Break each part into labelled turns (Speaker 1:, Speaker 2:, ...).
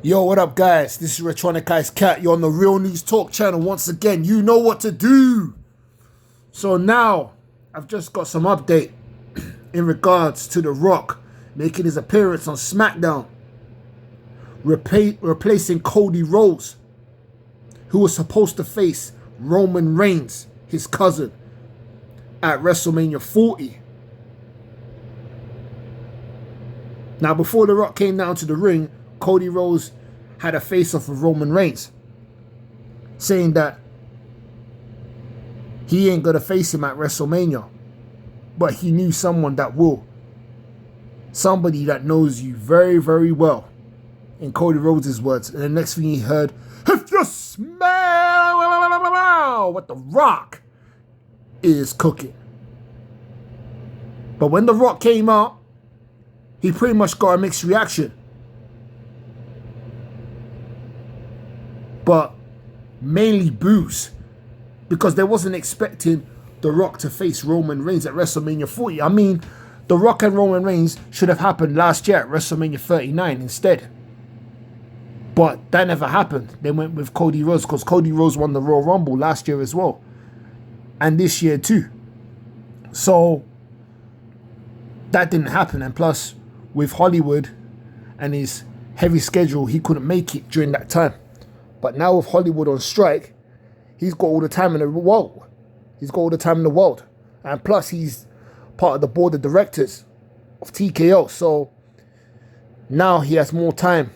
Speaker 1: Yo, what up, guys? This is Retronic Ice Cat. You're on the Real News Talk channel once again. You know what to do. So now, I've just got some update in regards to The Rock making his appearance on Smackdown, replacing Cody Rhodes, who was supposed to face Roman Reigns, his cousin, at Wrestlemania 40. Now, before The Rock came down to the ring, Cody Rhodes had a face-off with Roman Reigns, saying that he ain't gonna face him at WrestleMania, but he knew someone that will. Somebody that knows you very, very well, in Cody Rhodes' words. And the next thing he heard, if you smell what The Rock is cooking. But when The Rock came out, he pretty much got a mixed reaction. But mainly boos, because they wasn't expecting The Rock to face Roman Reigns at WrestleMania 40. I mean, The Rock and Roman Reigns should have happened last year at WrestleMania 39 instead. But that never happened. They went with Cody Rhodes because Cody Rhodes won the Royal Rumble last year as well. And this year too. So that didn't happen. And plus, with Hollywood and his heavy schedule, he couldn't make it during that time. But now with Hollywood on strike, he's got all the time in the world. He's got all the time in the world. And plus, he's part of the board of directors of TKO. So now he has more time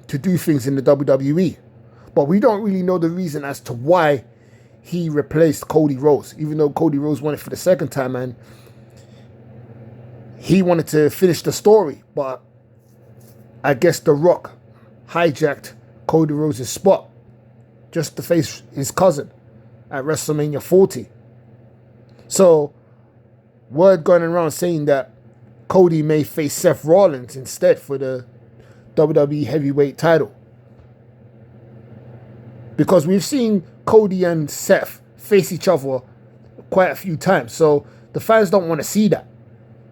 Speaker 1: to do things in the WWE. But we don't really know the reason as to why he replaced Cody Rhodes, even though Cody Rhodes won it for the second time and he wanted to finish the story. But I guess The Rock hijacked Cody Rhodes' spot just to face his cousin at WrestleMania 40. So word going around saying that Cody may face Seth Rollins instead for the WWE heavyweight title. Because we've seen Cody and Seth face each other quite a few times. So the fans don't want to see that.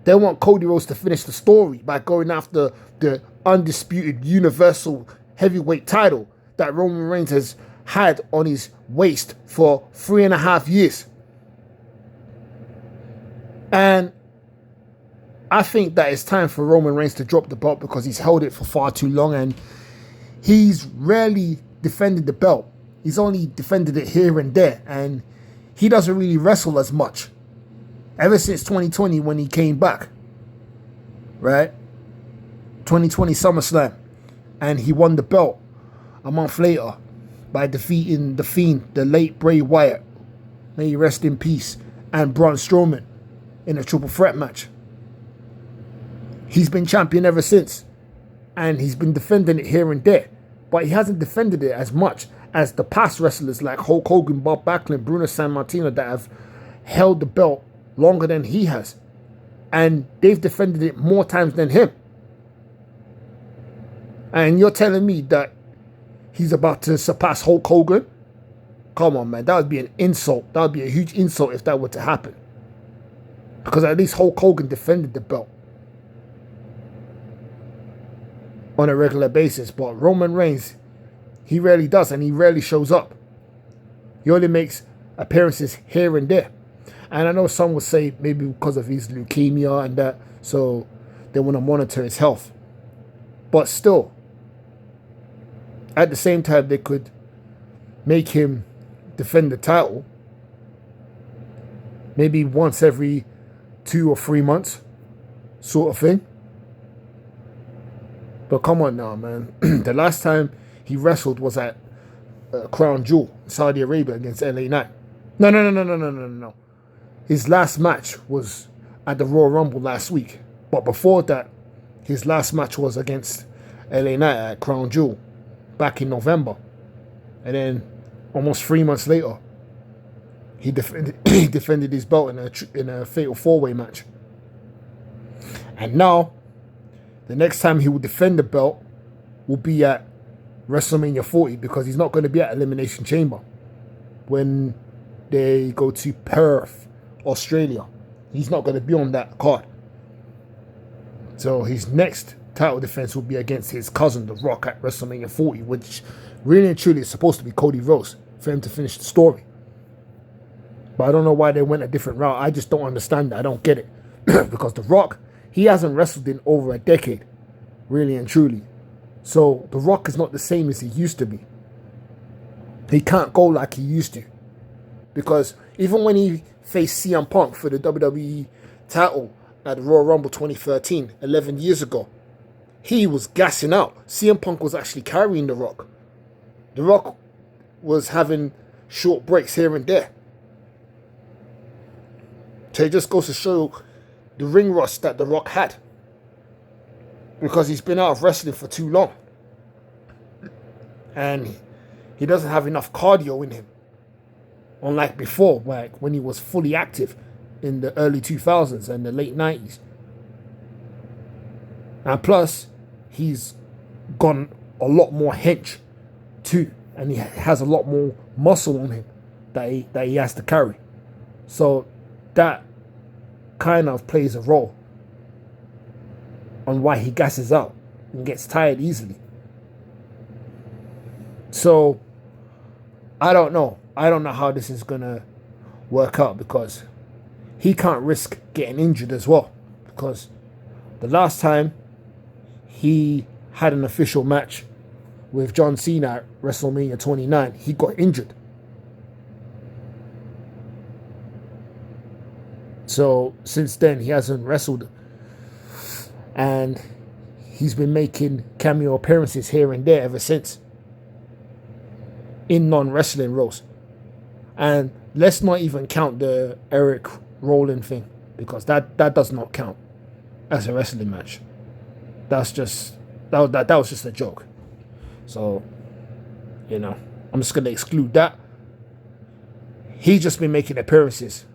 Speaker 1: They want Cody Rhodes to finish the story by going after the undisputed universal heavyweight title that Roman Reigns has had on his waist for 3.5 years. And I think that it's time for Roman Reigns to drop the belt because he's held it for far too long and he's rarely defended the belt. He's only defended it here and there and he doesn't really wrestle as much. Ever since 2020 when he came back, right? 2020 SummerSlam. And he won the belt a month later by defeating The Fiend, the late Bray Wyatt, may he rest in peace, and Braun Strowman in a triple threat match. He's been champion ever since. And he's been defending it here and there. But he hasn't defended it as much as the past wrestlers like Hulk Hogan, Bob Backlund, Bruno Sammartino that have held the belt longer than he has. And they've defended it more times than him. And you're telling me that he's about to surpass Hulk Hogan? Come on, man. That would be an insult. That would be a huge insult if that were to happen. Because at least Hulk Hogan defended the belt on a regular basis. But Roman Reigns, he rarely does and he rarely shows up. He only makes appearances here and there. And I know some would say maybe because of his leukemia and that, so they want to monitor his health. But still, at the same time, they could make him defend the title maybe once every 2 or 3 months, sort of thing. But come on now, man. The last time he wrestled was at Crown Jewel, Saudi Arabia against LA Knight. No. His last match was at the Royal Rumble last week. But before that, his last match was against LA Knight at Crown Jewel back in November. And then almost 3 months later, he defended his belt in a fatal 4-way match. And now, the next time he will defend the belt will be at WrestleMania 40 because he's not going to be at Elimination Chamber when they go to Perth, Australia. He's not going to be on that card. So his next title defense will be against his cousin, The Rock, at WrestleMania 40, which really and truly is supposed to be Cody Rhodes for him to finish the story. But I don't know why they went a different route. I just don't understand it. I don't get it. Because The Rock, he hasn't wrestled in over a decade, really and truly. So The Rock is not the same as he used to be. He can't go like he used to. Because even when he faced CM Punk for the WWE title at the Royal Rumble 2013, 11 years ago, he was gassing out. CM Punk was actually carrying The Rock. The Rock was having short breaks here and there. So it just goes to show the ring rust that The Rock had. Because he's been out of wrestling for too long. And he doesn't have enough cardio in him. Unlike before, like when he was fully active in the early 2000s and the late 90s. And plus, he's gone a lot more hench too. And he has a lot more muscle on him that he has to carry. So that kind of plays a role on why he gasses out and gets tired easily. So I don't know. I don't know how this is going to work out, because he can't risk getting injured as well. Because the last time he had an official match with John Cena at WrestleMania 29, he got injured. So since then, he hasn't wrestled. And he's been making cameo appearances here and there ever since, in non-wrestling roles. And let's not even count the Eric Rowan thing, because that does not count as a wrestling match. That was just a joke. So, I'm just gonna exclude that. He's just been making appearances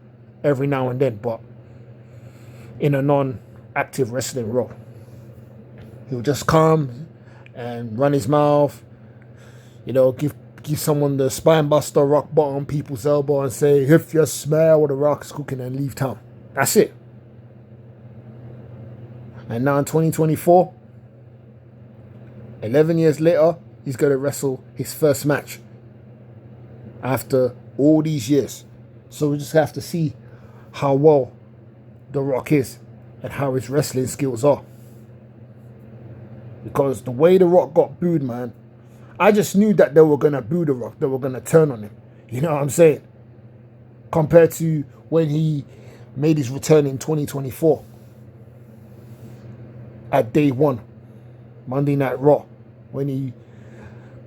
Speaker 1: every now and then, but in a non-active wrestling role. He'll just come and run his mouth, give someone the spine buster, rock bottom, people's elbow, and say, if you smell what the Rock is cooking, and leave town. That's it. And now in 2024, 11 years later, he's going to wrestle his first match after all these years. So we just have to see how well The Rock is and how his wrestling skills are. Because the way The Rock got booed, man, I just knew that they were going to boo The Rock. They were going to turn on him. You know what I'm saying? Compared to when he made his return in 2024 at day one, Monday Night Raw, when he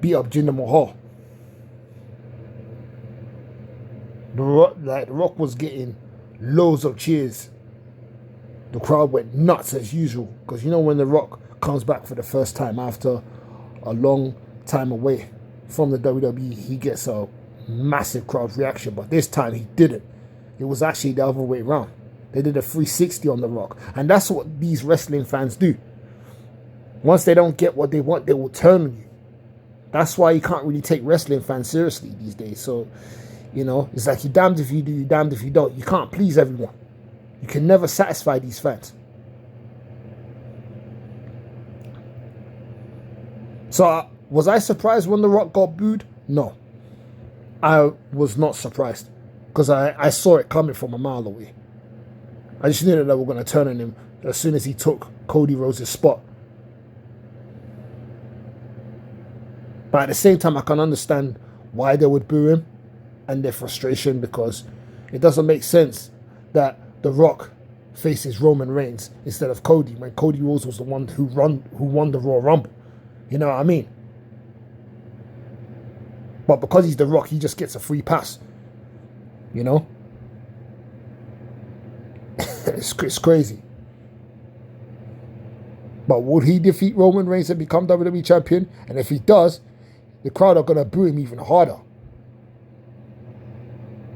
Speaker 1: beat up Jinder Mahal. The Rock was getting loads of cheers. The crowd went nuts as usual. Because when The Rock comes back for the first time after a long time away from the WWE, he gets a massive crowd reaction. But this time he didn't. It was actually the other way around. They did a 360 on The Rock. And that's what these wrestling fans do. Once they don't get what they want, they will turn on you. That's why you can't really take wrestling fans seriously these days. So, it's like you're damned if you do, you're damned if you don't. You can't please everyone. You can never satisfy these fans. So, was I surprised when The Rock got booed? No. I was not surprised. Because I saw it coming from a mile away. I just knew that they were going to turn on him as soon as he took Cody Rhodes' spot. But at the same time, I can understand why they would boo him and their frustration, because it doesn't make sense that The Rock faces Roman Reigns instead of Cody, when Cody Rhodes was the one who won the Royal Rumble. You know what I mean? But because he's The Rock, he just gets a free pass. It's crazy. But would he defeat Roman Reigns and become WWE champion? And if he does, the crowd are going to boo him even harder.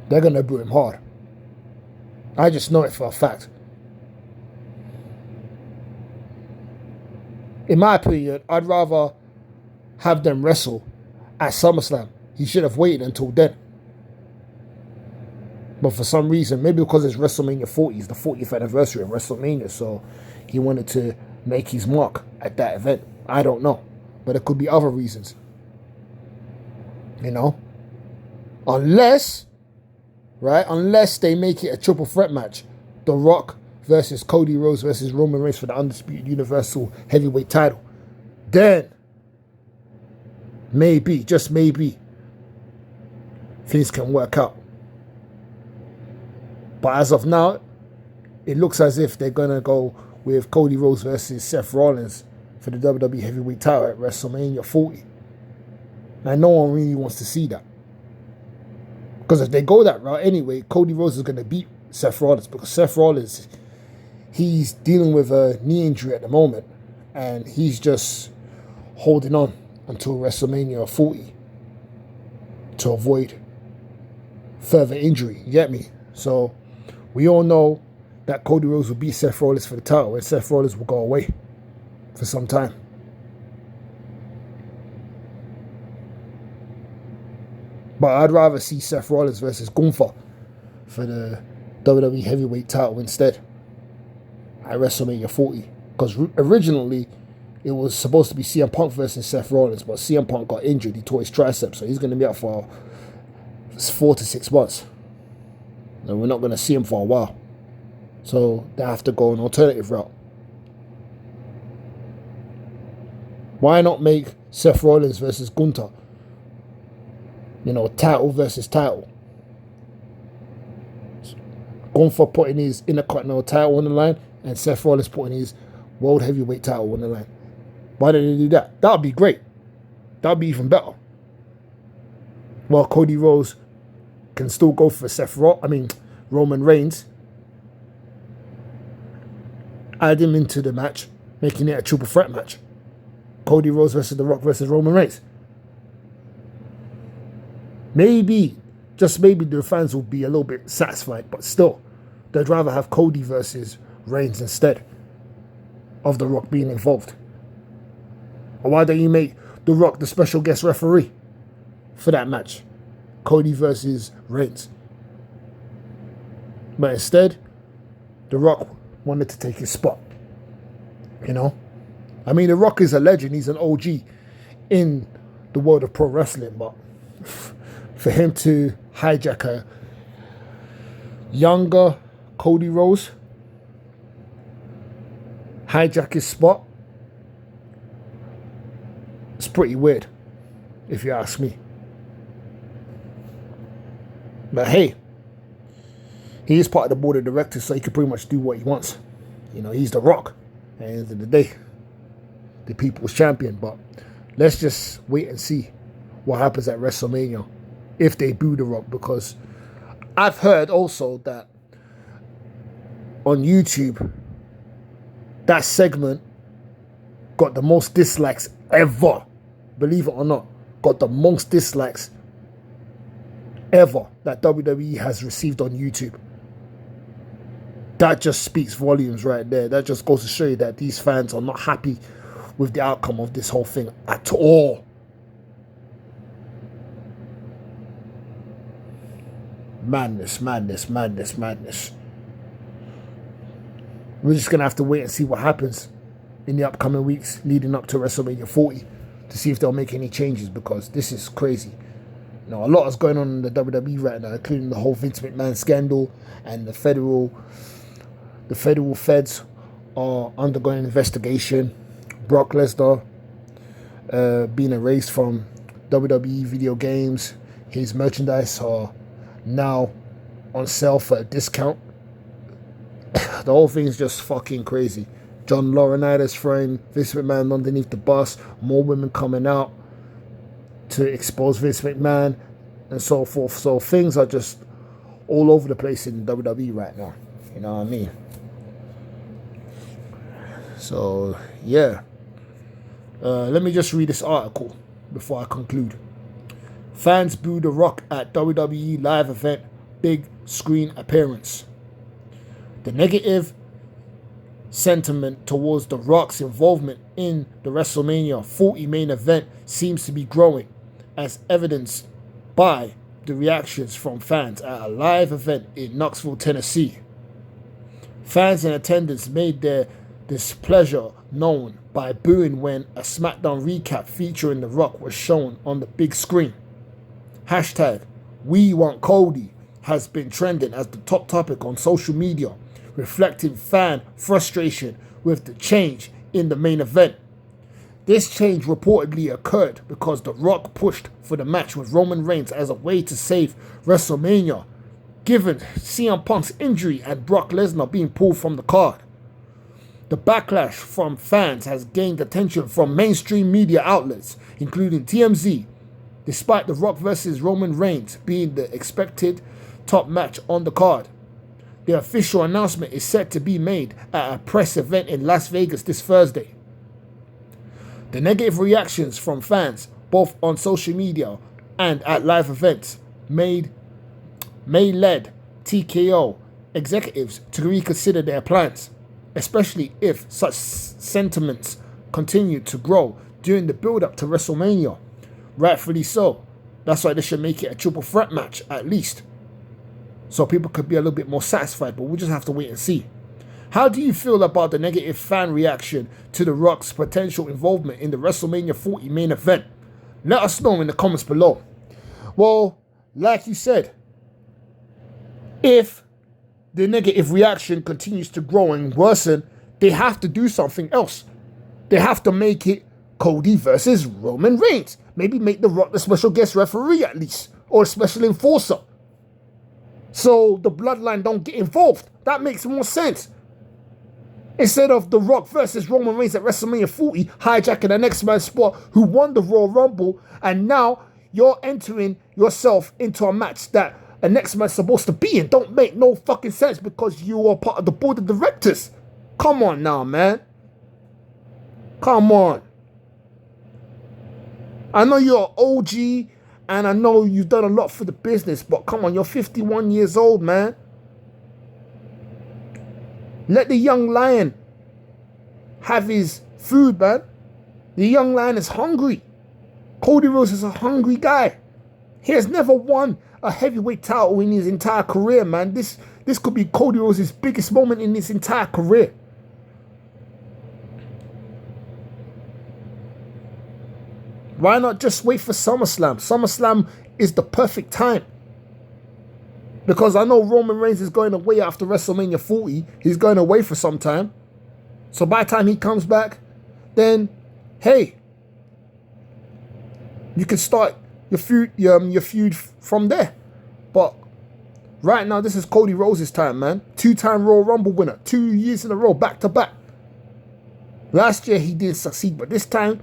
Speaker 1: They're going to boo him hard. I just know it for a fact. In my opinion, I'd rather have them wrestle at SummerSlam. He should have waited until then. But for some reason, maybe because it's WrestleMania 40, it's the 40th anniversary of WrestleMania, so he wanted to make his mark at that event. I don't know. But it could be other reasons. You know? Unless they make it a triple threat match. The Rock versus Cody Rhodes versus Roman Reigns for the undisputed Universal Heavyweight title. Then, maybe, just maybe, things can work out. But as of now, it looks as if they're going to go with Cody Rhodes versus Seth Rollins for the WWE Heavyweight title at WrestleMania 40. And no one really wants to see that. Because if they go that route anyway, Cody Rhodes is going to beat Seth Rollins. Because Seth Rollins, he's dealing with a knee injury at the moment. And he's just holding on until WrestleMania 40 to avoid further injury. You get me? So we all know that Cody Rhodes will beat Seth Rollins for the title. And Seth Rollins will go away for some time. But I'd rather see Seth Rollins versus Gunther for the WWE Heavyweight title instead at WrestleMania 40. Because originally it was supposed to be CM Punk versus Seth Rollins, but CM Punk got injured. He tore his triceps, so he's going to be out for 4 to 6 months. And we're not going to see him for a while. So they have to go an alternative route. Why not make Seth Rollins versus Gunther? You know, title versus title. Gunther putting his Intercontinental title on the line and Seth Rollins putting his World Heavyweight title on the line. Why did they do that? That would be great. That would be even better. Well, Cody Rhodes can still go for Roman Reigns. Add him into the match, making it a triple threat match. Cody Rhodes versus The Rock versus Roman Reigns. Maybe, just maybe the fans will be a little bit satisfied, but still, they'd rather have Cody versus Reigns instead of The Rock being involved. Or why don't you make The Rock the special guest referee for that match? Cody versus Reigns. But instead, The Rock wanted to take his spot. You know? I mean, The Rock is a legend. He's an OG in the world of pro wrestling, but for him to hijack a younger Cody Rhodes, hijack his spot, it's pretty weird, if you ask me. But hey, he is part of the board of directors, so he can pretty much do what he wants. You know, he's The Rock. At the end of the day, the people's champion. But let's just wait and see what happens at WrestleMania if they boo The Rock, because I've heard also that on YouTube, that segment got the most dislikes ever. Believe it or not, got the most dislikes ever that WWE has received on YouTube. That just speaks volumes right there. That just goes to show you that these fans are not happy with the outcome of this whole thing at all. Madness, madness, madness, madness. We're just going to have to wait and see what happens in the upcoming weeks leading up to WrestleMania 40 to see if they'll make any changes, because this is crazy. You know, a lot is going on in the WWE right now, including the whole Vince McMahon scandal, and the federal feds are undergoing an investigation. Brock Lesnar being erased from WWE video games. His merchandise are now on sale for a discount. The whole thing is just fucking crazy. John Laurinaitis throwing Vince McMahon underneath the bus. More women coming out to expose Vince McMahon and so forth. So things are just all over the place in WWE right now. You know what I mean? So, yeah. Let me just read this article before I conclude. Fans boo The Rock at WWE live event, big screen appearance. The negative sentiment towards The Rock's involvement in the WrestleMania 40 main event seems to be growing, as evidenced by the reactions from fans at a live event in Knoxville, Tennessee. Fans in attendance made their displeasure known by booing when a Smackdown recap featuring The Rock was shown on the big screen. Hashtag We Want Cody has been trending as the top topic on social media, reflecting fan frustration with the change in the main event. This change reportedly occurred because The Rock pushed for the match with Roman Reigns as a way to save WrestleMania, given CM Punk's injury and Brock Lesnar being pulled from the card. The backlash from fans has gained attention from mainstream media outlets, including TMZ, despite The Rock vs. Roman Reigns being the expected top match on the card. The official announcement is set to be made at a press event in Las Vegas this Thursday. The negative reactions from fans, both on social media and at live events, may lead TKO executives to reconsider their plans, especially if such sentiments continue to grow during the build-up to WrestleMania. Rightfully so. That's why they should make it a triple threat match, at least, so people could be a little bit more satisfied, but we'll just have to wait and see. How do you feel about the negative fan reaction to The Rock's potential involvement in the WrestleMania 40 main event? Let us know in the comments below. Well, like you said, if the negative reaction continues to grow and worsen, they have to do something else. They have to make it Cody versus Roman Reigns. Maybe make The Rock the special guest referee at least, or a special enforcer, so the bloodline don't get involved. That makes more sense. Instead of The Rock versus Roman Reigns at WrestleMania 40 hijacking the next man's spot who won the Royal Rumble, and now you're entering yourself into a match that a next man's supposed to be in. Don't make no fucking sense because you are part of the board of directors. Come on now, man. Come on. I know you're an OG and I know you've done a lot for the business, but come on, you're 51 years old, man. Let the young lion have his food, man. The young lion is hungry. Cody Rhodes is a hungry guy. He has never won a heavyweight title in his entire career, man. This could be Cody Rhodes' biggest moment in his entire career. Why not just wait for SummerSlam? SummerSlam is the perfect time. Because I know Roman Reigns is going away after WrestleMania 40. He's going away for some time. So by the time he comes back, then, hey, you can start your feud from there. But right now, this is Cody Rhodes' time, man. 2-time Royal Rumble winner. 2 years in a row, back to back. Last year, he didn't succeed. But this time,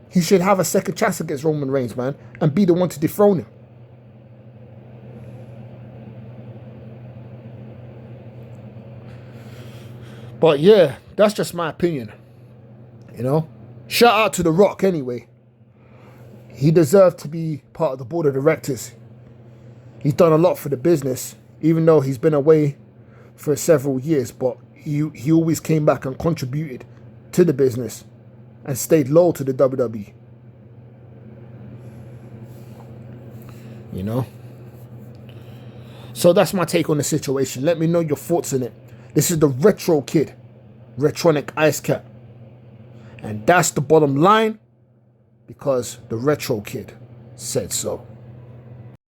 Speaker 1: he should have a second chance against Roman Reigns, man. And be the one to dethrone him. But yeah, that's just my opinion. You know? Shout out to The Rock anyway. He deserved to be part of the board of directors. He's done a lot for the business, even though he's been away for several years. But he always came back and contributed to the business and stayed loyal to the WWE. You know? So that's my take on the situation. Let me know your thoughts on it. This is the Retro Kid, Retronic Ice Cap. And that's the bottom line, because the Retro Kid said so.